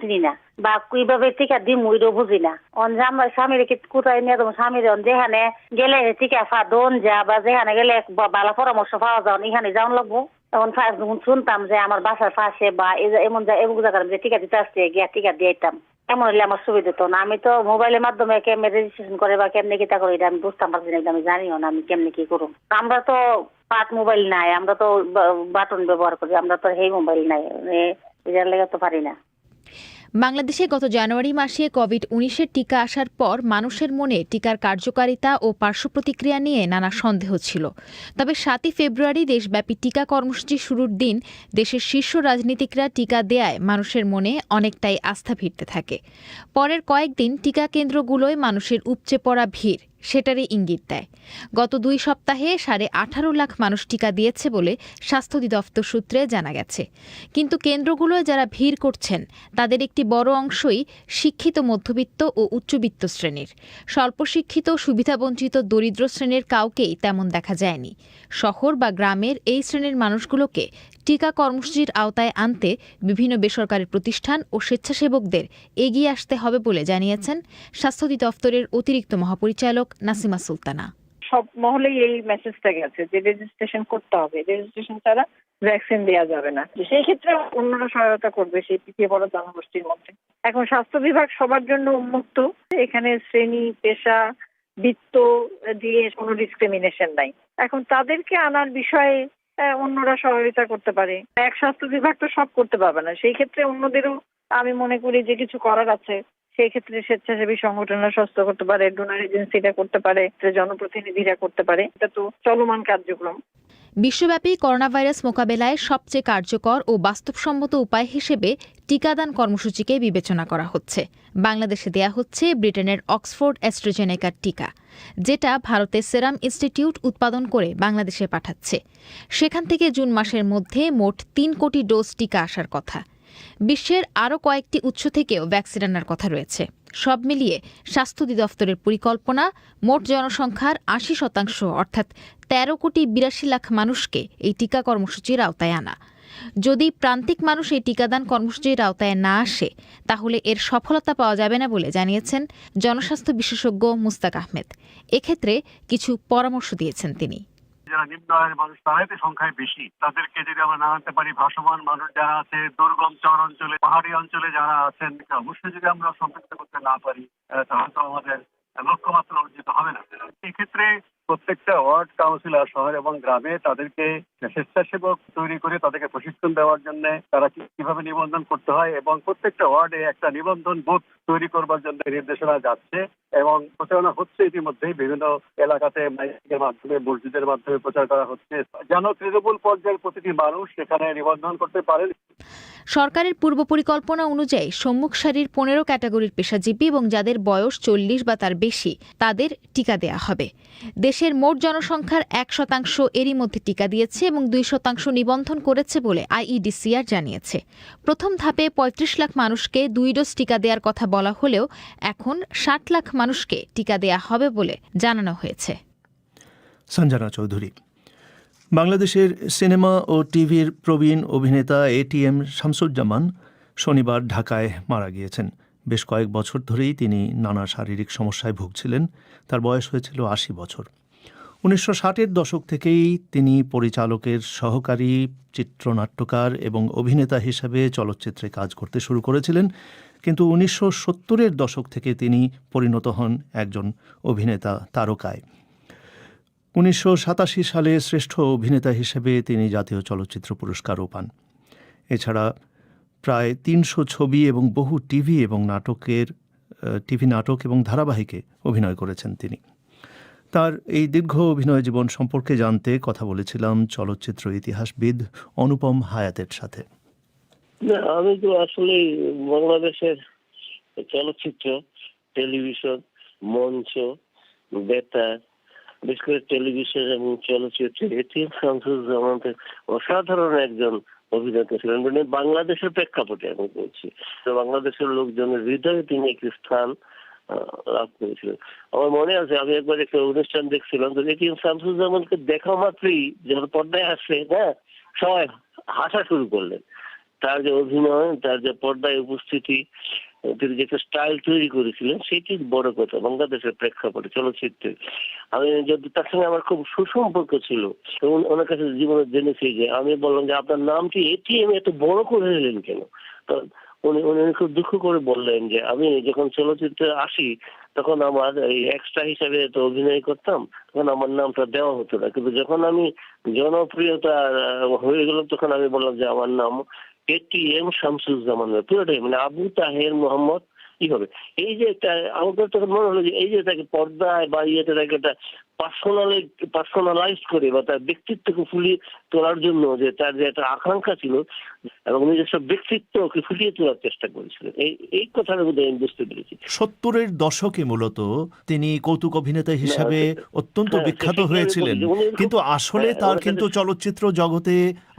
চিনি না বা কিভাবে টিকা দিম ওইটাও বুঝি না। আমার স্বামীর কোথায় নিয়ে দেবো, স্বামীর যেখানে গেলে টিকা দন যা বা যেখানে গেলে ভালো পরামর্শ পাওয়া যাও এখানে যাওয়া লাগবো। তখন শুনতাম যে আমার বাসার পাশে বা এমন জায়গায় যে টিকা দিতে আসছে গিয়া টিকা দিয়ে দিতাম, এমন হলে আমার সুবিধা হতো না। আমি তো মোবাইলের মাধ্যমে কেমনে রেজিস্ট্রেশন করে বা কেমনে কি তা করে এটা আমি বুঝতাম পারছি না, আমি জানিও না আমি কেমনে কি করুন। আমরা তো পাট মোবাইল নাই, আমরা তো বাটন ব্যবহার করি, আমরা তো এই মোবাইল নাই, এটার লেগে তো পারি না। বাংলাদেশে গত জানুয়ারি মাসে কোভিড-19 টিকা আসার পর মানুষের মনে টিকার কার্যকারিতা ও পার্শ্ব প্রতিক্রিয়া নিয়ে নানা সন্দেহ ছিল। তবে 7 ফেব্রুয়ারি দেশব্যাপী টিকা কর্মসূচি শুরুর দিন দেশের শীর্ষ রাজনীতিকরা টিকা দেয়ায় মানুষের মনে অনেকটাই আস্থা ফিরতে থাকে। পরের কয়েকদিন টিকা কেন্দ্রগুলোয় মানুষের উপচে পড়া ভিড় সেটারই ইঙ্গিত দেয়। গত 2 সপ্তাহে 18.5 লাখ মানুষ টিকা দিয়েছে বলে স্বাস্থ্য অধিদপ্তর সূত্রে জানা গেছে। কিন্তু কেন্দ্রগুলোয় যারা ভিড় করছেন তাদের একটি বড় অংশই শিক্ষিত মধ্যবিত্ত ও উচ্চবিত্ত শ্রেণীর। স্বল্প শিক্ষিত সুবিধাবঞ্চিত দরিদ্র শ্রেণীর কাউকেই তেমন দেখা যায়নি। শহর বা গ্রামের এই শ্রেণীর মানুষগুলোকে টিকা কর্মসূচির আওতায় আনতে বিভিন্ন বেসরকারি প্রতিষ্ঠান ও স্বেচ্ছাসেবকদের এগিয়ে আসতে হবে বলে জানিয়েছেন স্বাস্থ্য অধিদপ্তরের অতিরিক্ত মহাপরিচালক নাসিমা সুলতানা। সব মহলেই এই মেসেজটা গেছে যে রেজিস্ট্রেশন করতে হবে, রেজিস্ট্রেশন ছাড়া ভ্যাকসিন দেওয়া যাবে না। সেই ক্ষেত্রে অন্যরা সহায়তা করবে সেই পিছিয়ে পড়া জনগোষ্ঠীর মধ্যে। এখন স্বাস্থ্য বিভাগ সবার জন্য উন্মুক্ত, এখানে শ্রেণী পেশা বৃত্ত দিয়ে কোনো ডিসক্রিমিনেশন নাই। এখন তাদেরকে আনার বিষয়ে অন্যরা সহযোগিতা করতে পারে। এক স্বাস্থ্য বিভাগ তো সব করতে পারবে না, সেই ক্ষেত্রে অন্যদেরও আমি মনে করি যে কিছু করার আছে। সেই ক্ষেত্রে স্বেচ্ছাসেবী সংগঠনরা স্বাস্থ্য করতে পারে, ডোনার এজেন্সিটা করতে পারে, জনপ্রতিনিধিরা করতে পারে। এটা তো চলমান কার্যক্রম। বিশ্বব্যাপী করোনা ভাইরাস মোকাবেলায় সবচেয়ে কার্যকর ও বাস্তবসম্মত উপায় হিসেবে টিকাদান কর্মসূচিকে বিবেচনা করা হচ্ছে। বাংলাদেশে দেয়া হচ্ছে ব্রিটেনের অক্সফোর্ড অ্যাস্ট্রাজেনেকার টিকা, যেটা ভারতের সেরাম ইনস্টিটিউট উৎপাদন করে বাংলাদেশে পাঠাচ্ছে। সেখান থেকে জুন মাসের মধ্যে মোট 3 কোটি ডোজ টিকা আসার কথা। বিশ্বের আরও কয়েকটি উৎস থেকেও ভ্যাকসিন আনার কথা রয়েছে। সব মিলিয়ে স্বাস্থ্য অধিদপ্তরের পরিকল্পনা মোট জনসংখ্যার 80% অর্থাৎ 13,82,00,000 মানুষকে এই টিকা কর্মসূচির আওতায় আনা। যদি প্রান্তিক মানুষ এই টিকাদান কর্মসূচির আওতায় না আসে তাহলে এর সফলতা পাওয়া যাবে না বলে জানিয়েছেন জনস্বাস্থ্য বিশেষজ্ঞ মুস্তাক আহমেদ। এক্ষেত্রে কিছু পরামর্শ দিয়েছেন তিনি। যারা নিম্ন আয়ের মানুষ তারাই তো সংখ্যায় বেশি, তাদেরকে যদি আমরা না আনতে পারি, ভাসমান মানুষ যারা আছে দুর্গম চর অঞ্চলে পাহাড়ি অঞ্চলে যারা আছেন, অবশ্যই যদি আমরা সম্পৃক্ত করতে না পারি তাহলে তো আমাদের লক্ষ্যমাত্রা অর্জিত হবে না। এক্ষেত্রে প্রত্যেকটা ওয়ার্ড কাউন্সিলর শহর এবং গ্রামে তাদেরকে স্বেচ্ছাসেবক তৈরি করে তাদেরকে প্রশিক্ষণ দেওয়ার জন্য তারা কিভাবে নিবন্ধন করতে হয় এবং প্রত্যেকটা ওয়ার্ডে একটা নিবন্ধন বুথ তৈরি করবার জন্য নির্দেশনা যাচ্ছে এবং প্রচারণা হচ্ছে। ইতিমধ্যেই বিভিন্ন এলাকাতে মাইকের মাধ্যমে মসজিদের মাধ্যমে প্রচার করা হচ্ছে যেন তৃণমূল পর্যায়ের প্রতিটি মানুষ সেখানে নিবন্ধন করতে পারেন। সরকারের পূর্ব পরিকল্পনা অনুযায়ী সম্মুখ সারির 15 ক্যাটাগরির পেশাজীবী এবং যাদের বয়স 40 বা তার বেশি তাদের টিকা দেয়া হবে। দেশের মোট জনসংখ্যার 1% এরই মধ্যে টিকা দিয়েছে এবং 2% নিবন্ধন করেছে বলে আইইডিসিআর জানিয়েছে। প্রথম ধাপে 35 লাখ মানুষকে 2 ডোজ টিকা দেওয়ার কথা বলা হলেও এখন 60 লাখ মানুষকে টিকা দেয়া হবে বলে জানানো হয়েছে। সঞ্জনা চৌধুরী। বাংলাদেশের সিনেমা ও টিভির প্রবীণ অভিনেতা এটিএম শামসুজ্জামান শনিবার ঢাকায় মারা গিয়েছেন। বেশ কয়েক বছর ধরেই তিনি নানা শারীরিক সমস্যায় ভুগছিলেন। তার বয়স হয়েছিল 80 বছর। 1960-এর দশক থেকেই তিনি পরিচালকের সহকারী চিত্রনাট্যকার এবং অভিনেতা হিসেবে চলচ্চিত্রে কাজ করতে শুরু করেছিলেন, কিন্তু 1970-এর দশক থেকে তিনি পরিণত হন একজন অভিনেতা তারকায়। 1987 সালে শ্রেষ্ঠ অভিনেতা হিসেবে তিনি জাতীয় চলচ্চিত্র পুরস্কারও পান। এছাড়া প্রায় 300 ছবি এবং বহু টিভি নাটক এবং ধারাবাহিকে অভিনয় করেছেন তিনি। তার এই দীর্ঘ অভিনয় জীবন সম্পর্কে জানতে কথা বলেছিলাম চলচ্চিত্র ইতিহাসবিদ অনুপম হায়াতের সাথে। আমি তো আসলে বাংলাদেশের চলচ্চিত্র, টেলিভিশন, মঞ্চ, বেতার, বিশেষ করে টেলিভিশন এবং চলচ্চিত্রে এটিএম শামসুজ্জামান অসাধারণ একজন অভিনেতা ছিলেন। মানে বাংলাদেশের প্রেক্ষাপটে আমি বলছি, বাংলাদেশের লোকজনের হৃদয়ে তিনি একটি স্থান লাভ করেছিলেন। আমার মনে আছে আমি একবার একটা অনুষ্ঠান দেখছিলাম, তো এটিএম শামসুজ্জামানকে দেখা মাত্রই যখন পর্দায় আসছে, সবাই হাসা শুরু করলেন। তার যে অভিনয়, তার যে পর্দায় উপস্থিতি, তিনি যে একটা স্টাইল তৈরি করেছিলেন, সেটি বড় কথা বাংলাদেশের প্রেক্ষাপটে চলচ্চিত্রে। আমি যদি তার সঙ্গে আমার খুব সুসম্পর্ক ছিল, এবং ওনার কাছে জীবনে জেনেছি যে আমি বললাম যে আপনার নামটি এটিএম এত বড় করে নিলেন কেন। তো উনি উনি খুব দুঃখ করে বললেন যে আমি যখন চলচ্চিত্রে আসি তখন আমার এই এক্সট্রা হিসাবে তো অভিনয় করতাম, তখন আমার নামটা দেওয়া হতো না, কিন্তু যখন আমি জনপ্রিয়তা হয়ে গেল তখন আমি বললাম যে আমার নাম এটিএম শামসুজ্জামান, পুরোটাই মানে আবু তাহের মোহাম্মদ কি হবে। এই যে আমাদের তখন মনে হলো যে এই যে তাকে পর্দায় বা ইয়েতে তাকে একটা পার্সোনালাইজ করে বা তার ব্যক্তিত্বকে ফুলিয়ে তোলার জন্য যে তার যে একটা আকাঙ্ক্ষা ছিল এবং নিজস্ব ব্যক্তিত্বকে ফুটিয়ে তোলার চেষ্টা করেছিলেন, এই কথার মধ্যে আমি বুঝতে পেরেছি। 70-এর দশকে মূলত তিনি কৌতুক অভিনেতা হিসাবে অত্যন্ত বিখ্যাত হয়েছিলেন, কিন্তু আসলে তার কিন্তু চলচ্চিত্র জগতে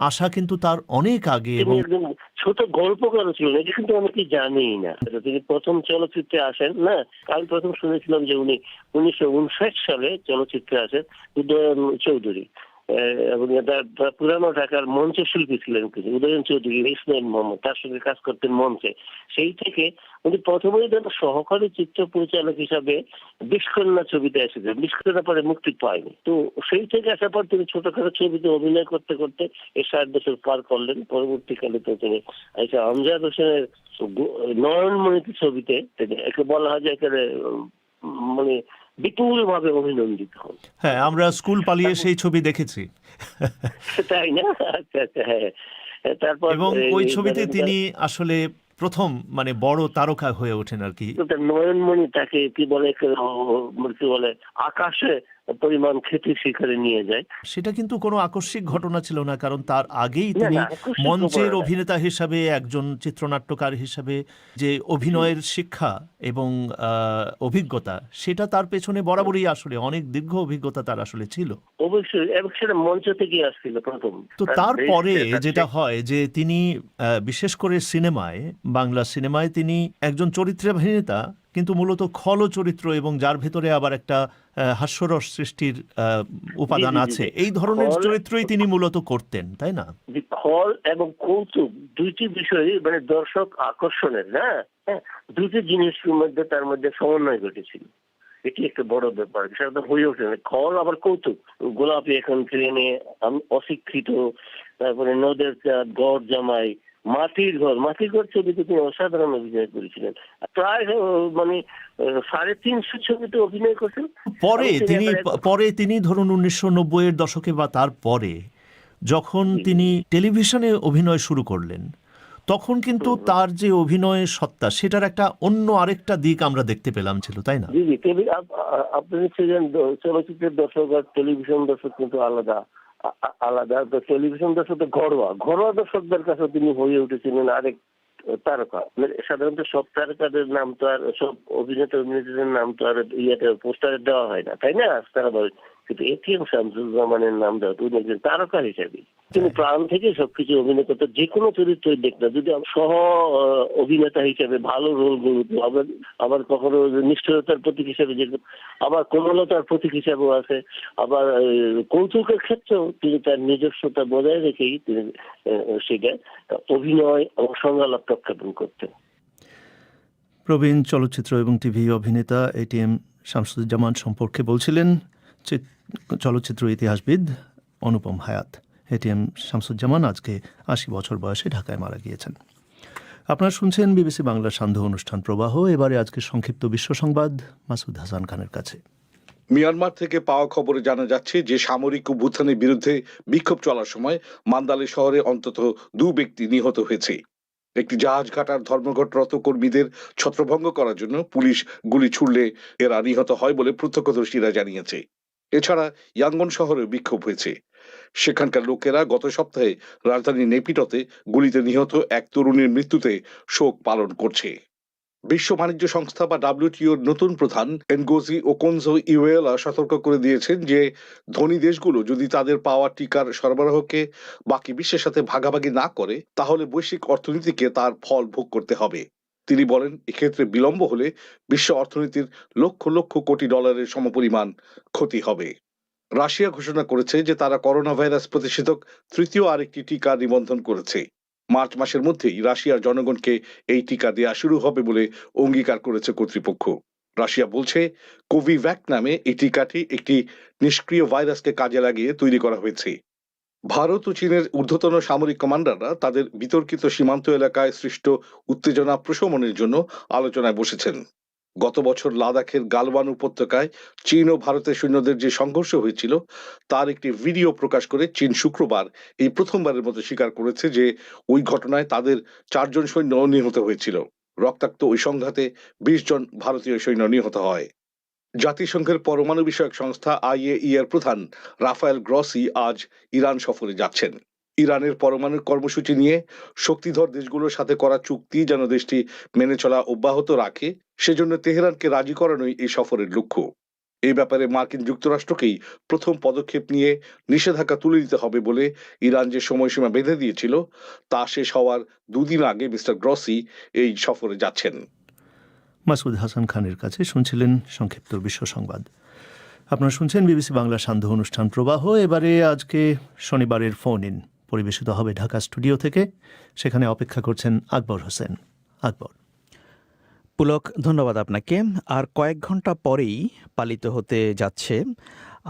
আসা কিন্তু তার অনেক আগে। এবং একদম ছোট গল্পকার ছিলেন, এটা কিন্তু অনেকে জানেই না। তিনি প্রথম চলচ্চিত্রে আসেন না, আমি প্রথম শুনেছিলাম যে উনি 1959 সালে চলচ্চিত্রে আসেন উদয়ন চৌধুরী, এবং তার পুরানো ঢাকার মঞ্চ শিল্পী ছিলেন উদয়ন চৌধুরী, ইসমাইল মোহাম্মদ, তার সঙ্গে কাজ করতেন মঞ্চে। সেই থেকে উনি প্রথমেই সহকারী চিত্র পরিচালক হিসাবে বিষকন্যা ছবিতে এসেছেন, বিষকন্যা পরে মুক্তি পায়নি। তো সেই থেকে আসার পর তিনি ছোটখাটো ছবিতে অভিনয় করতে করতে এই 60 বছর পার করলেন। পরবর্তীকালে তো তিনি আমজাদ হোসেনের নয়নমণি ছবিতে একে বলা হয় যে একেবারে মানে বিপুল ভাবে অভিনন্দিত হন। হ্যাঁ, আমরা স্কুল পালিয়ে সেই ছবি দেখেছি। তাই না? আচ্ছা আচ্ছা, হ্যাঁ। তারপর এবং ওই ছবিতে তিনি আসলে প্রথম মানে বড় তারকা হয়ে ওঠেন আর কি। নয়নমণি তাকে কি বলে আকাশে পরিমাণ খ্যাতি শিখরে নিয়ে যায়। সেটা কিন্তু কোনো আকস্মিক ঘটনা ছিল না, কারণ তার আগেই তিনি মঞ্চের অভিনেতা হিসাবে, একজন চিত্রনাট্যকার হিসাবে যে অভিনয়ের শিক্ষা এবং অভিজ্ঞতা, সেটা তার পেছনে বরাবরই আসলে অনেক দীর্ঘ অভিজ্ঞতা তার আসলে ছিল। অবশ্যই, এবং সেটা মঞ্চ থেকে আসছিল প্রথম। তো তারপরে যেটা হয় যে তিনি বিশেষ করে সিনেমায়, বাংলা সিনেমায় তিনি একজন চরিত্রাভিনেতা, কিন্তু মূলত খল চরিত্র এবং যার ভেতরে আবার একটা হাস্যরস সৃষ্টির উপাদান আছে, এই ধরনের চরিত্রই তিনি মূলত করতেন, তাই না? খল এবং কৌতুক দুইটি বিষয়ই মানে দর্শক আকর্ষণের, না দুটি জিনিসের মধ্যে তার মধ্যে সমন্বয় ঘটেছিল। এটি একটা বড় ব্যাপার, সেটা হয়ে ওঠে না। খল আবার কৌতুক, গোলাপি এখন ট্রেনে, অশিক্ষিত, তারপরে নদের চাঁদ, গড় জামাই, মাটির ঘর ছবিতে তিনি অসাধারণ অভিনয় করেছিলেন। প্রায় মানে 350 ছবিতে অভিনয় করছেন। পরে তিনি ধরুন 1990-এর দশকে বা তারপরে যখন তিনি টেলিভিশনে অভিনয় শুরু করলেন, তখন কিন্তু তার যে অভিনয়ের সত্তা, সেটার একটা অন্য আরেকটা দিক আমরা দেখতে পেলাম ছিল, তাই না? জি জি, আপনি ছিলেন চলচ্চিত্রের দর্শক আর টেলিভিশন দর্শক কিন্তু আলাদা। টেলিভিশন দর্শক তো ঘরোয়া দর্শকদের কাছে তিনি হয়ে উঠেছিলেন আরেক তারকা। সাধারণত সব তারকাদের নাম তো আর, সব অভিনেতাদের নাম তো আর পোস্টারে দেওয়া হয় না, তাই না? তারা কিন্তু এটিএম শামসুজ্জামানের নাম দেওয়া, তিনি একজন তারকা হিসেবে তিনি প্রাণ থেকে সবকিছু অভিনয় করতে, যে কোনো চরিত্রই দেখতে, যদি সহ অভিনেতা হিসেবে ভালো রোল করতো, আবার কখনো নিষ্ঠুরতার প্রতীক হিসেবে, আবার কোমলতার প্রতীক হিসেবেও আছে, আবার কৌতুকের ক্ষেত্রেও তিনি তার নিজস্বতা বজায় রেখেই তিনি সেটা অভিনয় এবং সংলাপ প্রক্ষেপণ করতেন। প্রবীণ চলচ্চিত্র এবং টিভি অভিনেতা এটিএম শামসুজ্জামান সম্পর্কে বলছিলেন চলচ্চিত্র ইতিহাসবিদ অনুপম হায়াত। এটিএম শামসুজ্জামান আজকে 80 বছর বয়সে ঢাকায় মারা গিয়েছেন। আপনারা শুনছেন বিবিসি বাংলার সান্ধ্য অনুষ্ঠান প্রবাহ। এবারে আজকে সংক্ষিপ্ত বিশ্ব সংবাদ মাসুদ হাসান খানের কাছে। মিয়ানমার থেকে পাওয়া খবরে জানা যাচ্ছে যে সামরিক অভ্যুত্থানের বিরুদ্ধে বিক্ষোভ চলার সময় মান্দালে শহরে অন্তত 2 ব্যক্তি নিহত হয়েছে। একটি জাহাজ ঘাটার ধর্মঘটরত কর্মীদের ছত্রভঙ্গ করার জন্য পুলিশ গুলি ছুড়লে এরা নিহত হয় বলে প্রত্যক্ষদর্শীরা জানিয়েছে। এছাড়া ইয়াঙ্গন শহরে বিক্ষোভ হয়েছে। সেখানকার লোকেরা গত সপ্তাহে রাজধানী নেপিডোতে গুলিতে নিহত এক তরুণীর মৃত্যুতে শোক পালন করছে। বিশ্ব বাণিজ্য সংস্থা বা WTOর নতুন প্রধান এনগোজি ওকোনজো ইওয়েলা সতর্ক করে দিয়েছেন যে ধনী দেশগুলো যদি তাদের পাওয়া টিকার সরবরাহকে বাকি বিশ্বের সাথে ভাগাভাগি না করে, তাহলে বৈশ্বিক অর্থনীতিকে তার ফল ভোগ করতে হবে। তিনি বলেন, এক্ষেত্রে বিলম্ব হলে বিশ্ব অর্থনীতির লক্ষ লক্ষ কোটি ডলারের সমপরিমাণ ক্ষতি হবে। রাশিয়া ঘোষণা করেছে যে তারা করোনা ভাইরাস প্রতিষেধক তৃতীয় আরেকটি টিকা নিবন্ধন করেছে। মার্চ মাসের মধ্যেই রাশিয়ার জনগণকে এই টিকা দেয়া শুরু হবে বলে অঙ্গীকার করেছে কর্তৃপক্ষ। রাশিয়া বলছে কোভিভ্যাক নামে এই টিকাটি একটি নিষ্ক্রিয় ভাইরাসকে কাজে লাগিয়ে তৈরি করা হয়েছে। ভারত ও চীনের ঊর্ধ্বতন সামরিক কমান্ডাররা তাদের বিতর্কিত সীমান্ত এলাকায় সৃষ্ট উত্তেজনা প্রশমনের জন্য আলোচনায় বসেছেন। গত বছর লাদাখের গালওয়ান উপত্যকায় চীন ও ভারতের সৈন্যদের যে সংঘর্ষ হয়েছিল তার একটি ভিডিও প্রকাশ করে চীন শুক্রবার এই প্রথমবারের মতো স্বীকার করেছে যে ওই ঘটনায় তাদের 4 জন সৈন্য নিহত হয়েছিল। রক্তাক্ত ওই সংঘাতে 20 জন ভারতীয় সৈন্য নিহত হয়। জাতিসংঘের পরমাণু বিষয়ক সংস্থা IAEA এর প্রধান রাফায়েল গ্রসি আজ ইরান সফরে যাচ্ছেন। ইরানের পরমাণু কর্মসূচি নিয়ে শক্তিধর দেশগুলোর সাথে করা চুক্তি যেন দেশটি মেনে চলা অব্যাহত রাখে, সেজন্য তেহরানকে রাজি করানোই এই সফরের লক্ষ্য। এই ব্যাপারে মার্কিন যুক্তরাষ্ট্রকেই প্রথম পদক্ষেপ নিয়ে নিষেধাজ্ঞা তুলে দিতে হবে বলে ইরান যে সময়সীমা বেঁধে দিয়েছিল তা শেষ হওয়ার 2 দিন আগে মিস্টার গ্রসি এই সফরে যাচ্ছেন। মাসুদ হাসান খানের কাছে শুনছিলেন সংক্ষিপ্ত বিশ্ব সংবাদ। আপনারা শুনছেন বিবিসি বাংলা সান্ধ্য অনুষ্ঠান প্রবাহ। এবারে আজকে শনিবারের ফোন ইন পরিবেশিত হবে ঢাকা স্টুডিও থেকে। সেখানে অপেক্ষা করছেন আকবর হোসেন। আকবর। পুলক, ধন্যবাদ আপনাকে। আর কয়েক ঘন্টা পরেই পালিত হতে যাচ্ছে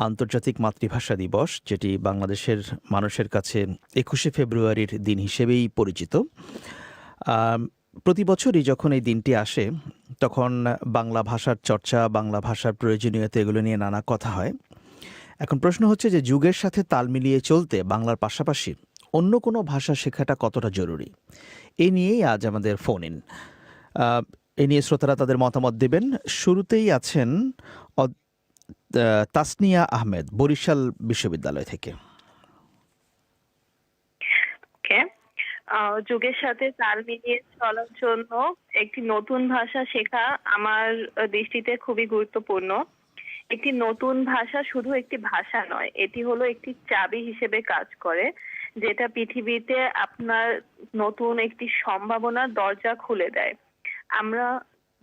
আন্তর্জাতিক মাতৃভাষা দিবস, যেটি বাংলাদেশের মানুষের কাছে 21শে ফেব্রুয়ারির দিন হিসেবেই পরিচিত। প্রতি বছরই যখন এই দিনটি আসে তখন বাংলা ভাষার চর্চা, বাংলা ভাষার প্রয়োজনীয়তা এগুলো নিয়ে নানা কথা হয়। এখন প্রশ্ন হচ্ছে যে যুগের সাথে তাল মিলিয়ে চলতে বাংলার পাশাপাশি অন্য কোনো ভাষা শেখাটা কতটা জরুরি, এ নিয়েই আজ আমাদের ফোন ইন। এ নিয়ে শ্রোতারা তাদের মতামত দেবেন। শুরুতেই আছেন তাসনিয়া আহমেদ, বরিশাল বিশ্ববিদ্যালয় থেকে। যুগের সাথে তাল মিলিয়ে চলার জন্য একটি নতুন ভাষা শেখা আমার দৃষ্টিতে খুবই গুরুত্বপূর্ণ। একটি নতুন ভাষা শুধু একটি ভাষা নয়, এটি হলো একটি চাবি হিসেবে কাজ করে, যেটা পৃথিবীতে আপনার নতুন একটি সম্ভাবনার দরজা খুলে দেয়। আমরা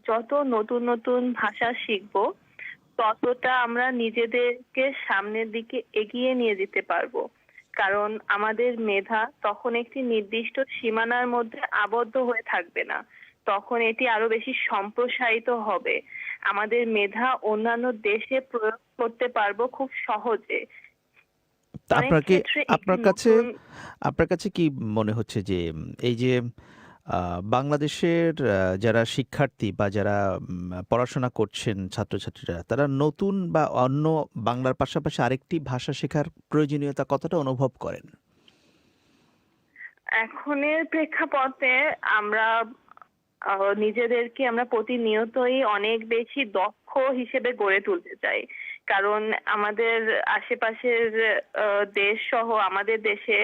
যত নতুন নতুন ভাষা শিখব ততটা আমরা নিজেদেরকে সামনের দিকে এগিয়ে নিয়ে যেতে পারবো, কারণ আমাদের মেধা তখন একটি নির্দিষ্ট সীমানার মধ্যে আবদ্ধ হয়ে থাকবে না, তখন এটি আরো বেশি সম্প্রসারিত হবে। আমাদের মেধা অন্যান্য দেশে প্রয়োগ করতে পারবো খুব সহজে। আপনার কাছে কি মনে হচ্ছে যে এই যে বাংলাদেশের যারা শিক্ষার্থী বা যারা পড়াশোনা করছেন ছাত্রছাত্রীরা, তারা নতুন বা অন্য বাংলার পাশাপাশি আরেকটি ভাষা শেখার প্রয়োজনীয়তা কতটা অনুভব করেন? এখনের প্রেক্ষাপটে আমরা নিজেদেরকে প্রতিনিয়তই অনেক বেশি দক্ষ হিসেবে গড়ে তুলতে চাই, কারণ আমাদের আশেপাশের দেশ সহ আমাদের দেশে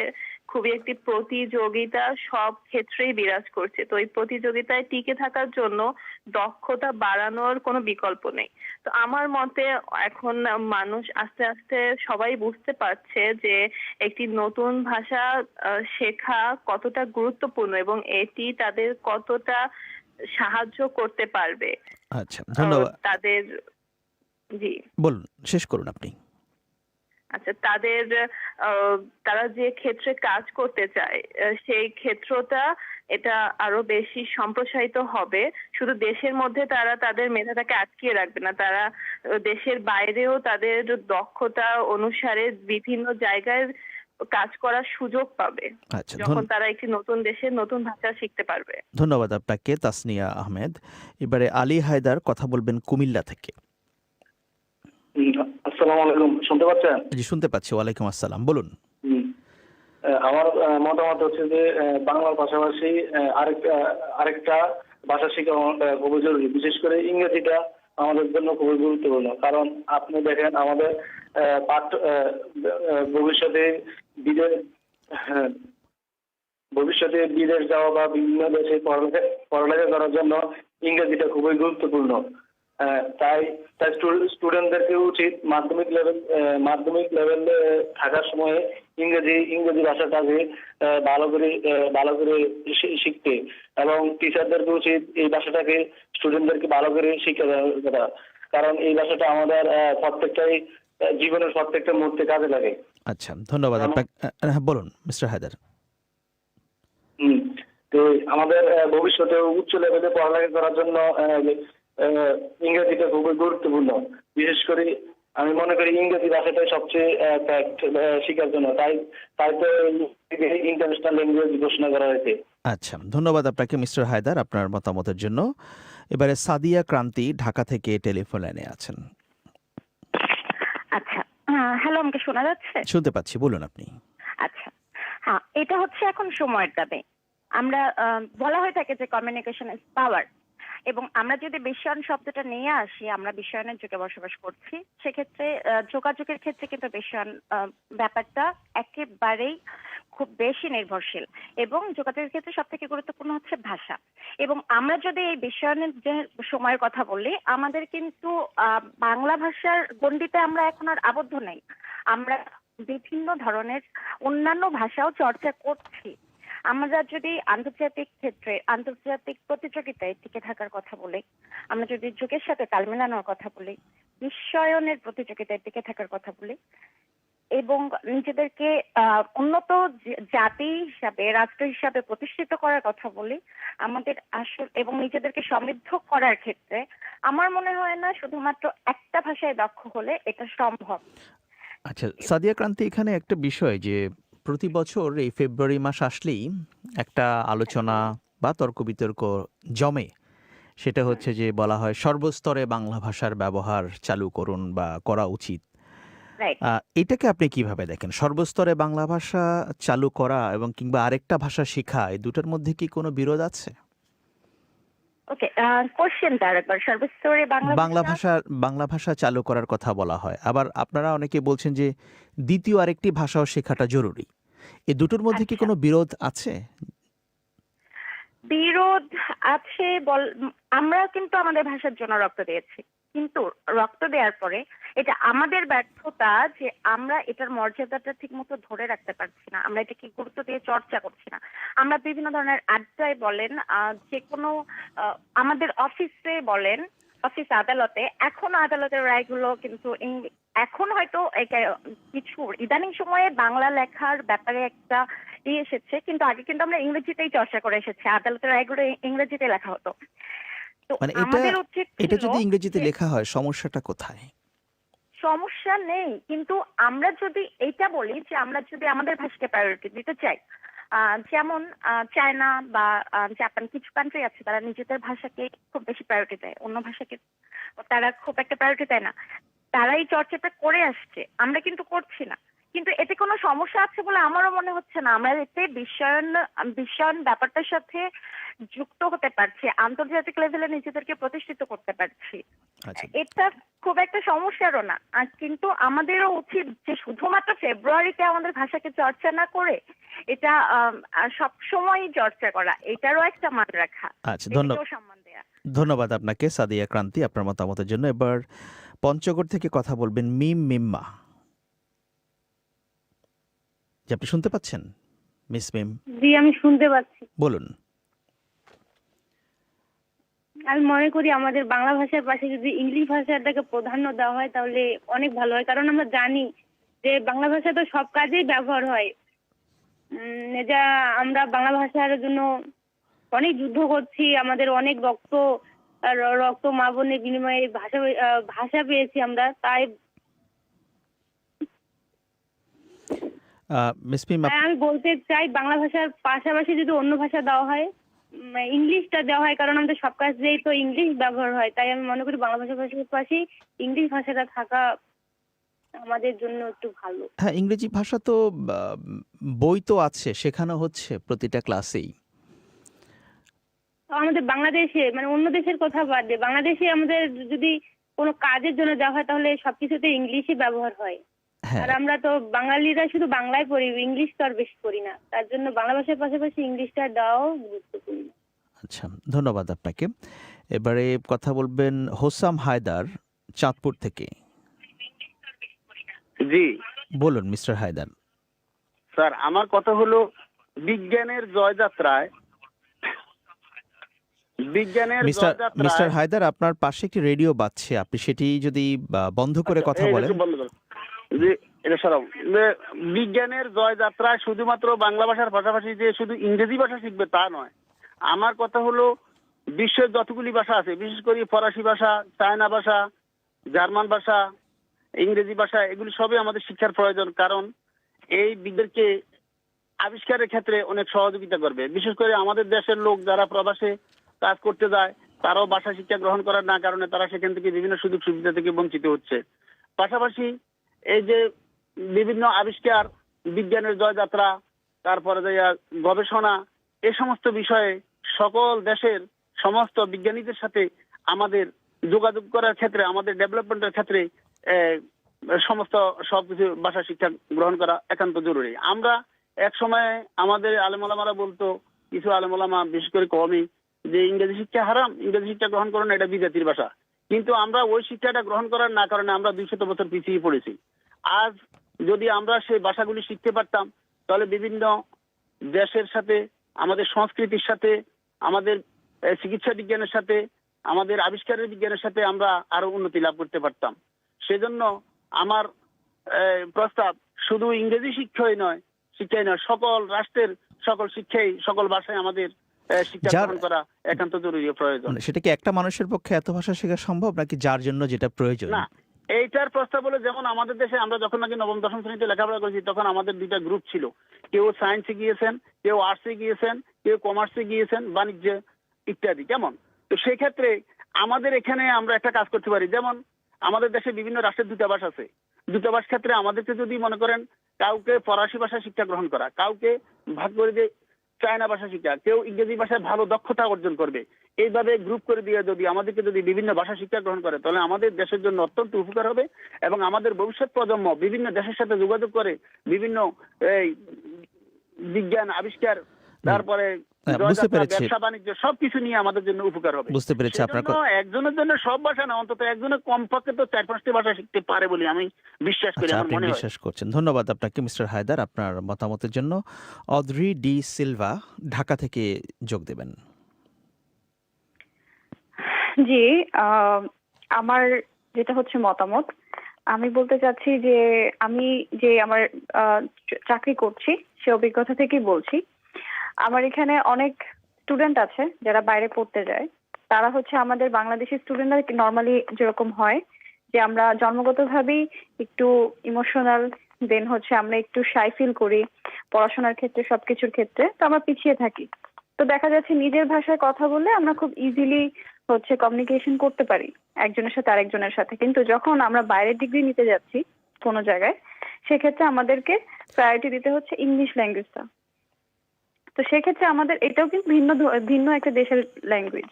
খুবই একটি প্রতিযোগিতা সব ক্ষেত্রেই বিরাজ করছে। তো এই প্রতিযোগিতায় টিকে থাকার জন্য দক্ষতা বাড়ানোর কোনো বিকল্প নেই। তো আমার মতে এখন মানুষ আস্তে আস্তে সবাই বুঝতে পারছে যে একটি নতুন ভাষা শেখা কতটা গুরুত্বপূর্ণ এবং এটি তাদের কতটা সাহায্য করতে পারবে। আচ্ছা, ধন্যবাদ। তাদের জি বলুন, শেষ করুন আপনি। আচ্ছা, তারা যে ক্ষেত্রে কাজ করতে চায় সেই ক্ষেত্রটা এটা আরো বেশি সম্প্রসারিত হবে। শুধু দেশের মধ্যে তারা তাদের মেধাটাকে আটকিয়ে রাখবে না, তারা দেশের বাইরেও তাদের দক্ষতা অনুসারে বিভিন্ন জায়গায় কাজ করার সুযোগ পাবে, যখন তারা একটি নতুন দেশের নতুন ভাষা শিখতে পারবে। ধন্যবাদ আপনাকে তাসনিয়া আহমেদ। এবারে আলী হায়দার কথা বলবেন কুমিল্লা থেকে। আসসালামু আলাইকুম, শুনতে পাচ্ছেন? জি, শুনতে পাচ্ছি। ওয়ালাইকুম আসসালাম, বলুন। আমার মতামত হচ্ছে যে বাংলার পাশাপাশি আরেকটা ভাষা শেখা খুবই জরুরি, বিশেষ করে ইংরেজিটা আমাদের জন্য খুবই গুরুত্বপূর্ণ। কারণ আপনি দেখেন আমাদের ভবিষ্যতে বিদেশ যাওয়া বা বিভিন্ন দেশে পড়ালেখা করার জন্য ইংরেজিটা খুবই গুরুত্বপূর্ণ। তাই স্টুডেন্টদেরকে উচিত মাধ্যমিক লেভেল থাকার সময় ইংরেজি ভাষাটাকে ভালো করে শিখতে, এবং টিচারদেরকে উচিত এই ভাষাটাকে স্টুডেন্টদেরকে ভালো করে শিক্ষা দেওয়া, কারণ এই ভাষাটা আমাদের প্রত্যেকটাই জীবনের প্রত্যেকটা মুহূর্তে কাজে লাগে। আচ্ছা, ধন্যবাদ আপনাকে। বলুন মিস্টার হায়দার। তো আমাদের ভবিষ্যতে উচ্চ লেভেলে পড়ালেখা করার জন্য ইংরেজিটা খুবই গুরুত্বপূর্ণ। বিশেষ করে আমি মনে করি ইংরেজি ভাষাটাই সবচেয়ে শেখার জন্য, তাই তো ইন্টারন্যাশনাল ল্যাঙ্গুয়েজ ঘোষণা করা হয়েছে। আচ্ছা, ধন্যবাদ আপনাকে মিস্টার হায়দার আপনার মতামতের জন্য। এবারে সাদিয়া ক্রান্তি ঢাকা থেকে টেলিফোন লাইনে আছেন। আচ্ছা, হ্যালো, আমাকে শোনা যাচ্ছে? শুনতে পাচ্ছি, বলুন আপনি। আচ্ছা, হ্যাঁ, এটা হচ্ছে এখন সময়ের দাবি। আমরা বলা হয়ে থাকে যে কমিউনিকেশন ইজ পাওয়ার, এবং আমরা যদি বিশ্বায়ন শব্দটা নিয়ে আসি, আমরা বিশ্বায়নের যুগে বসবাস করছি, সেক্ষেত্রে যোগাযোগের ক্ষেত্রে কিন্তু বিশ্বায়ন ব্যাপারটা একেবারেই খুব বেশি নির্ভরশীল, এবং যোগাযোগের ক্ষেত্রে সব থেকে গুরুত্বপূর্ণ হচ্ছে ভাষা। এবং আমরা যদি এই বিশ্বায়নের যে সময়ের কথা বলি, আমাদের কিন্তু বাংলা ভাষার গণ্ডিতে আমরা এখন আর আবদ্ধ নেই। আমরা বিভিন্ন ধরনের অন্যান্য ভাষাও চর্চা করছি। আমরা যদি আন্তর্জাতিক ক্ষেত্রে আন্তর্জাতিক প্রতিযোগিতায় টিকে থাকার কথা বলি, আমরা যদি যুগের সাথে তাল মেলানোর কথা বলি, বিশ্বায়নের প্রতিযোগিতায় টিকে থাকার কথা বলি, এবং নিজেদেরকে উন্নত জাতি হিসাবে, রাষ্ট্র হিসাবে প্রতিষ্ঠিত করার কথা বলি, আমাদের আসল এবং নিজেদেরকে সমৃদ্ধ করার ক্ষেত্রে আমার মনে হয় না শুধুমাত্র একটা ভাষায় দক্ষ হলে এটা সম্ভব। আচ্ছা সাদিয়া ক্রান্তি, এখানে একটা বিষয় যে প্রতি বছর এই ফেব্রুয়ারি মাস আসলেই একটা আলোচনা বা তর্ক বিতর্ক জমে, সেটা হচ্ছে যে বলা হয় সর্বস্তরে বাংলা ভাষার ব্যবহার চালু করুন বা করা উচিত। এটাকে আপনি কিভাবে দেখেন? সর্বস্তরে বাংলা ভাষা চালু করা এবং কিংবা আরেকটা ভাষা শেখা, এই দুটোর মধ্যে কি কোনো বিরোধ আছে? ওকে, কোশ্চেনটা আরেকবার। সর্বস্তরে বাংলা ভাষা চালু করার কথা বলা হয়, আবার আপনারা অনেকে বলছেন যে দ্বিতীয় আরেকটি ভাষাও শেখাটা জরুরি। এই দুটোর মধ্যে কি কোনো বিরোধ আছে? বিরোধ আছে আমরা কিন্তু আমাদের ভাষার জন্য রক্ত দিয়েছি, কিন্তু রক্ত দেওয়ার পরে এটা আমাদের ব্যর্থতা যে আমরা এটার মর্যাদাটা ঠিক মতো ধরে রাখতে পারছি না, আমরা এটাকে গুরুত্ব দিয়ে চর্চা করছি না। আমরা বিভিন্ন ধরনের আড্ডায় বলেন, যে কোনো আমাদের অফিসে বলেন, অফিস আদালতে, এখনো আদালতের রায়গুলো কিন্তু এখন হয়তো কিছু ইদানিং সময়ে বাংলা লেখার ব্যাপারে একটা এসেছে, কিন্তু আগে কিন্তু আমরা ইংরেজিতেই চর্চা করে এসেছি, আদালতের রায়গুলো ইংরেজিতে লেখা হতো। তো মানে আমাদের উচিত এটা যদি ইংরেজিতে লেখা হয় সমস্যাটা কোথায়? সমস্যা নেই, কিন্তু আমরা যদি এইটা বলি যে আমরা যদি আমাদের ভাষাকে প্রায়োরিটি দিতে চাই, যেমন চায়না বা জাপান, কিছু কান্ট্রি আছে তারা নিজেদের ভাষাকে খুব বেশি প্রায়োরিটি দেয়, অন্য ভাষাকে তারা খুব একটা প্রায়োরিটি দেয় না। তারা এই চর্চাটা করে আসছে, আমরা কিন্তু করছি না। কিন্তু এতে কোনো সমস্যা আছে বলে আমারও মনে হচ্ছে না। আমরা এতে বিশ্বায়ন ব্যাপারটার সাথে যুক্ত হতে পারছি, আন্তর্জাতিক লেভেলে নিজেদেরকে প্রতিষ্ঠিত করতে পারছি। এটা খুব একটা সমস্যারও না। কিন্তু আমাদেরও উচিত যে শুধুমাত্র ফেব্রুয়ারিতে আমাদের ভাষাকে চর্চা না করে এটা সবসময় চর্চা করা, এটারও একটা মান রাখা। আচ্ছা, ধন্যবাদ আপনাকে সাদিয়া ক্রান্তি আপনার মতামতের জন্য। এবার পঞ্চগড় থেকে কথা বলবেন মিম্মা। যে আপনি শুনতে পাচ্ছেন মিস মিম? জি, আমি শুনতে পাচ্ছি। বলুন। আমি মনে করি আমাদের বাংলা ভাষার পাশে যদি ইংলিশ ভাষাটাকে প্রাধান্য দেওয়া হয় তাহলে অনেক ভালো হয়, কারণ আমরা জানি যে বাংলা ভাষা তো সব কাজেই ব্যবহার হয়। যা আমরা বাংলা ভাষার জন্য অনেক যুদ্ধ করছি, আমাদের অনেক রক্ত মা বোনের বিনিময়ে ভাষা পেয়েছি আমরা। তাই আমি বলতে চাই বাংলা ভাষার পাশাপাশি যদি অন্য ভাষা দেওয়া হয়, ইংলিশটা দেওয়া হয়, কারণ আমাদের সব কাজেই তো ইংলিশ ব্যবহার হয়। তাই আমি মনে করি বাংলা ভাষার পাশাপাশি ইংলিশ ভাষাটা থাকা আমাদের জন্য একটু ভালো। হ্যাঁ, ইংরেজি ভাষা তো বই তো আছে, শেখানো হচ্ছে প্রতিটা ক্লাসেই। আমাদের বাংলাদেশে, মানে অন্য দেশের কথা বাদ দিয়ে, বাংলাদেশে আমাদের যদি কোনো কাজের জন্য দেওয়া হয় তাহলে সবকিছুতে ইংলিশই ব্যবহার হয়। আর আমরা তো বাঙালিরা শুধু বাংলায় পড়ি, ইংলিশ তো আর বেশি পড়ি না। তার জন্য বাংলা ভাষার পাশাপাশি ইংলিশটা দেওয়াও গুরুত্বপূর্ণ। আচ্ছা, ধন্যবাদ আপনাকে। এবারে কথা বলবেন হোসাম হায়দার চাঁদপুর থেকে। জি বলুন মিস্টার হায়দার। স্যার, আমার কথা হলো বিজ্ঞানের জয়যাত্রায় মিস্টার হায়দার, আপনার পাশে একটি রেডিও বাজছে, আপনি সেটি যদি বন্ধ করে কথা বলেন। বিজ্ঞানের জয়যাত্রায় শুধুমাত্র বাংলা ভাষার পাশাপাশি যে শুধু ইংরেজি ভাষা শিখবে তা নয়, আমার কথা হলো বিশ্বের যতগুলি ভাষা আছে, বিশেষ করে ফরাসি ভাষা, চায়না ভাষা, জার্মান ভাষা, ইংরেজি ভাষা, এগুলি সবই আমাদের শিক্ষার প্রয়োজন। কারণ এই বিজ্ঞানকে আবিষ্কারের ক্ষেত্রে অনেক সহযোগিতা করবে। বিশেষ করে আমাদের দেশের লোক যারা প্রবাসে কাজ করতে যায়, তারাও ভাষা শিক্ষা গ্রহণ করার না কারণে তারা সেখান থেকে বিভিন্ন সুযোগ সুবিধা থেকে বঞ্চিত হচ্ছে। পাশাপাশি এই যে বিভিন্ন আবিষ্কার, বিজ্ঞানের জয়যাত্রা, তারপরে যে গবেষণা, এ সমস্ত বিষয়ে সকল দেশের সমস্ত বিজ্ঞানীদের সাথে আমাদের যোগাযোগ করার ক্ষেত্রে, আমাদের ডেভেলপমেন্টের ক্ষেত্রে সমস্ত সবকিছু ভাষা শিক্ষা গ্রহণ করা একান্ত জরুরি। আমরা এক সময় আমাদের আলেমোলামারা বলতো, কিছু আলেমোলামা বিশেষ করে কমই, যে ইংরেজি শিক্ষা হারাম, ইংরেজি শিক্ষা গ্রহণ করো না, এটা বিজাতির ভাষা। কিন্তু আমরা ওই শিক্ষাটা গ্রহণ করার না কারণে আমরা 200 বছর পিছিয়ে পড়েছি। আজ যদি আমরা সেই ভাষাগুলি শিখতে পারতাম, তাহলে বিভিন্ন দেশের সাথে, আমাদের সংস্কৃতির সাথে, আমাদের চিকিৎসা বিজ্ঞানের সাথে, আমাদের আবিষ্কারের বিজ্ঞানের সাথে আমরা আরো উন্নতি লাভ করতে পারতাম। সেজন্য আমার প্রস্তাব, শুধু ইংরেজি শিক্ষাই নয়, সকল রাষ্ট্রের সকল শিক্ষাই, সকল ভাষায় আমাদের শিক্ষা গ্রহণ করা একান্ত জরুরি প্রয়োজন। সেটা কি একটা মানুষের পক্ষে এত ভাষা শেখা সম্ভব, নাকি যার জন্য যেটা প্রয়োজন? না, এইটার প্রস্তাব হলো, যেমন আমাদের দেশে আমরা যখন নাকি নবম দশম শ্রেণীতে লেখাপড়া করেছি, তখন আমাদের 2টা গ্রুপ ছিল। কেউ সায়েন্সে গিয়েছেন, কেউ আর্টসে গিয়েছেন, কেউ কমার্সে গিয়েছেন, বাণিজ্য ইত্যাদি। কেমন? তো সেই ক্ষেত্রে আমাদের এখানে আমরা একটা কাজ করতে পারি। যেমন আমাদের দেশে বিভিন্ন রাষ্ট্রের দূতাবাস আছে। দূতাবাস ক্ষেত্রে আমাদেরকে যদি মনে করেন কাউকে ফরাসি ভাষা শিক্ষা গ্রহণ করা, কাউকে ভাগ করে দিয়ে চায়না ভাষা শিক্ষা, কেউ ইংরেজি ভাষায় ভালো দক্ষতা অর্জন করবে, এইভাবে গ্রুপ করে দিয়ে যদি আমাদেরকে যদি বিভিন্ন ভাষা শিক্ষা গ্রহণ করে, তাহলে আমাদের দেশের জন্য অত্যন্ত উপকার হবে এবং আমাদের ভবিষ্যৎ প্রজন্ম বিভিন্ন দেশের সাথে যোগাযোগ করে বিভিন্ন বিজ্ঞান আবিষ্কার, তারপরে বুঝতে পেরেছি, ব্যবসা বাণিজ্য সবকিছু নিয়ে আমাদের জন্য উপকার হবে। বুঝতে পেরেছি আপনার একজনের জন্য সব ভাষা না, অন্তত একজনের কমপক্ষে তো 4-5টি ভাষা শিখতে পারে বলে আমি বিশ্বাস করি, আমার আপনি মনে হয়। বিশ্বাস করছেন। ধন্যবাদ আপনাকে মিস্টার হায়দার আপনার মতামতের জন্য। অদ্রি ডি সিলভা ঢাকা থেকে যোগ দেবেন। জি, আমার যেটা হচ্ছে মতামত, আমি বলতে চাচ্ছি যে আমি যে আমার চাকরি করছি সে অভিজ্ঞতা থেকেই বলছি। আমার এখানে অনেক স্টুডেন্ট আছে যারা বাইরে পড়তে যায়। তারা হচ্ছে আমাদের বাংলাদেশি স্টুডেন্টরা নর্মালি যেরকম হয় যে আমরা জন্মগতভাবেই একটু ইমোশনাল, দেন হচ্ছে আমরা একটু শাই ফিল করি পড়াশোনার ক্ষেত্রে, সবকিছুর ক্ষেত্রে, তো আমরা পিছিয়ে থাকি। তো দেখা যাচ্ছে নিজের ভাষায় কথা বললে আমরা খুব ইজিলি হচ্ছে কমিউনিকেশন করতে পারি একজনের সাথে আরেকজনের সাথে। কিন্তু যখন আমরা বাইরের ডিগ্রি নিতে যাচ্ছি কোনো জায়গায়, সেক্ষেত্রে আমাদেরকে প্রায়োরিটি দিতে হচ্ছে ইংলিশ ল্যাঙ্গুয়েজটা। তো সেক্ষেত্রে আমাদের এটাও কিন্তু ভিন্ন একটা দেশের ল্যাঙ্গুয়েজ,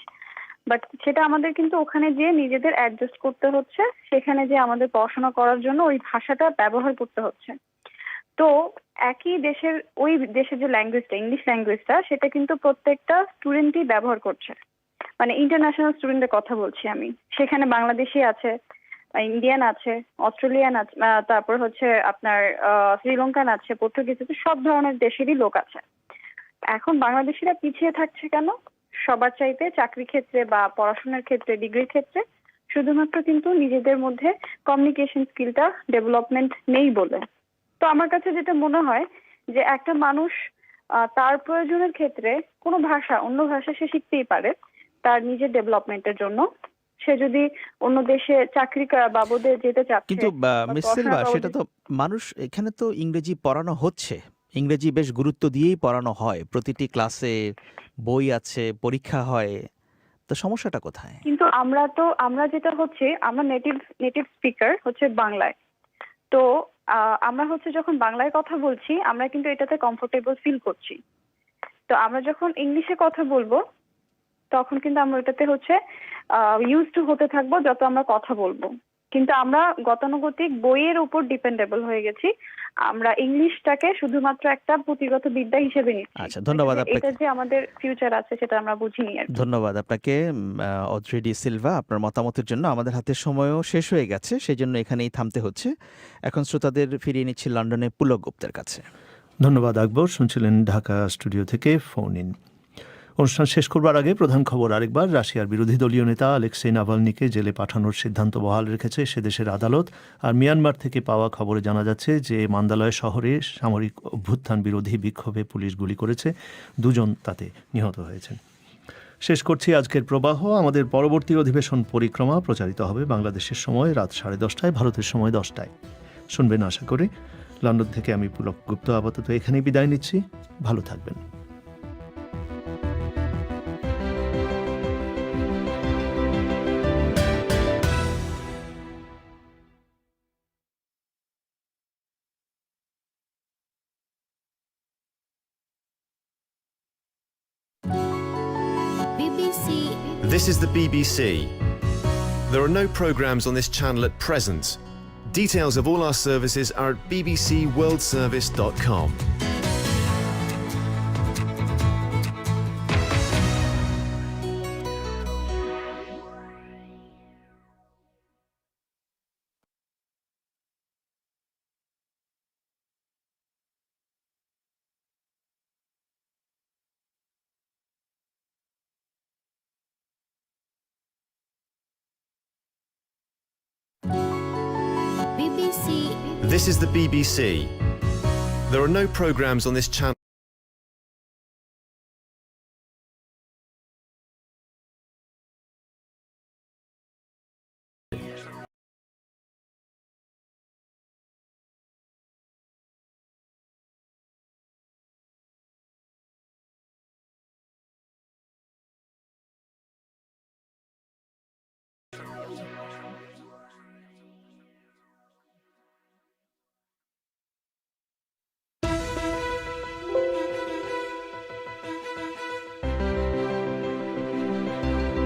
বাট সেটা আমাদের কিন্তু ওখানে যে নিজেদের অ্যাডজাস্ট করতে হচ্ছে, সেখানে যে আমাদের পড়াশোনা করার জন্য ওই ভাষাটা ব্যবহার করতে হচ্ছে। তো একই দেশের ওই দেশের যে ল্যাঙ্গুয়েজটা, ইংলিশ ল্যাঙ্গুয়েজটা, সেটা কিন্তু প্রত্যেকটা স্টুডেন্টই ব্যবহার করছে। মানে ইন্টারন্যাশনাল স্টুডেন্টের কথা বলছি আমি। সেখানে বাংলাদেশি আছে, ইন্ডিয়ান আছে, অস্ট্রেলিয়ান আছে, তারপর হচ্ছে আপনার শ্রীলঙ্কান আছে, পর্তুগিজ আছে, সব ধরনের দেশেরই লোক আছে। এখন বাংলাদেশিরা পিছিয়ে থাকছে কেন? সবার চাইতে চাকরি ক্ষেত্রে বা পড়াশোনার ক্ষেত্রে, ডিগ্রির ক্ষেত্রে, শুধুমাত্র কিন্তু নিজেদের মধ্যে কমিউনিকেশন স্কিলটা ডেভেলপমেন্ট নেই বলে। তো আমার কাছে যেটা মনে হয় যে একটা মানুষ তার প্রয়োজনের ক্ষেত্রে কোনো ভাষা, অন্য ভাষা সে শিখতেই পারে তার নিজের ডেভেলপমেন্টের জন্য। সে যদি অন্য দেশে চাকরি বাবদে যেতে চাচ্ছে, কিন্তু মিস সিলভা, সেটা তো মানুষ, এখানে তো ইংরেজি পড়ানো হচ্ছে, ইংরেজি বেশ গুরুত্ব দিয়েই পড়ানো হয়, প্রতিটি ক্লাসে বই আছে, পরীক্ষা হয়, তো সমস্যাটা কোথায়? কিন্তু আমরা যেটা হচ্ছে, আমরা নেটিভ স্পিকার হচ্ছে বাংলায়। তো আমরা হচ্ছে যখন বাংলায় কথা বলছি, আমরা কিন্তু এটাতে কমফোর্টেবল ফিল করছি। তো আমরা যখন ইংলিশে কথা বলবো, তখন কিন্তু আমরা এটাতে হচ্ছে ইউজ টু হতে থাকবো যত আমরা কথা বলবো। কিন্তু আমরা গতানুগতিক বইয়ের উপর ডিপেন্ডেবল হয়ে গেছি। আমরা ইংলিশটাকে শুধুমাত্র একটা পুঁথিগত বিদ্যা হিসেবে নিচ্ছি। আচ্ছা, ধন্যবাদ আপনাকে। এটা যে আমাদের ফিউচার আছে সেটা আমরা বুঝিনি আর কি। ধন্যবাদ আপনাকে অদ্রি ডি সিলভা আপনার মতামতের জন্য। আমাদের হাতে সময়ও শেষ হয়ে গেছে, সেই জন্য এখানেই থামতে হচ্ছে। এখন শ্রোতাদের ফিরিয়ে নিচ্ছি লন্ডনে পুলক গুপ্তের কাছে। ধন্যবাদ আকবর। শুনছিলেন ঢাকা স্টুডিও থেকে ফোন ইন। অনুষ্ঠান শেষ করবার আগে প্রধান খবর আরেকবার। রাশিয়ার বিরোধী দলীয় নেতা আলেক্সেই নাভালনিকে জেলে পাঠানোর সিদ্ধান্ত বহাল রেখেছে সে দেশের আদালত। আর মিয়ানমার থেকে পাওয়া খবরে জানা যাচ্ছে যে মান্দালয় শহরে সামরিক অভ্যুত্থান বিরোধী বিক্ষোভে পুলিশ গুলি করেছে, 2 জন তাতে নিহত হয়েছেন। শেষ করছি আজকের প্রবাহ। আমাদের পরবর্তী অধিবেশন পরিক্রমা প্রচারিত হবে বাংলাদেশের সময় রাত 10:30, ভারতের সময় 10টায়। শুনবেন আশা করি। লন্ডন থেকে আমি পুলক গুপ্ত আপাতত এখানেই বিদায় নিচ্ছি। ভালো থাকবেন। This is the BBC. There are no programmes on this channel at present. Details of all our services are at bbcworldservice.com. This is the BBC. There are no programmes on this channel.